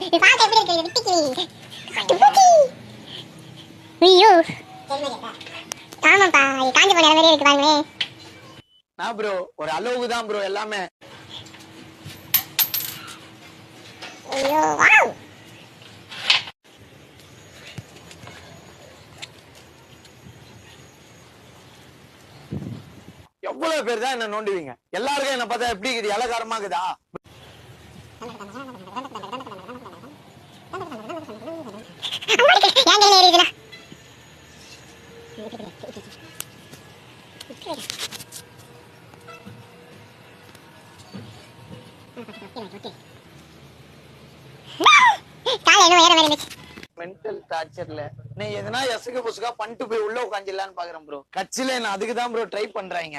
இது பாக்க எப்படி இருக்கு விட்டிக்கு காட்டுபூச்சி ஐயோ ஆமாப்பா இது காஞ்சி போன மாதிரியே இருக்கு பாருங்களே நான் ப்ரோ ஒரு அளவுக்கு தான் ப்ரோ எல்லாமே ஐயோ வாவ் எவ்வளவு பேர் தான் என்ன நோண்டுவீங்க எல்லாருக்கும் என்ன பார்த்தா எப்படி இருக்குது இலக்காரமா இருக்குதா மென்டல் டார்ச்சர்ல நீ எதனா எசுக்கு புசுக்கா பண்ணிட்டு போய் உள்ள உட்காந்துலான்னு பாக்குறேன் ப்ரோ கட்சியில நான் அதுக்கு தான் ப்ரோ ட்ரை பண்றாங்க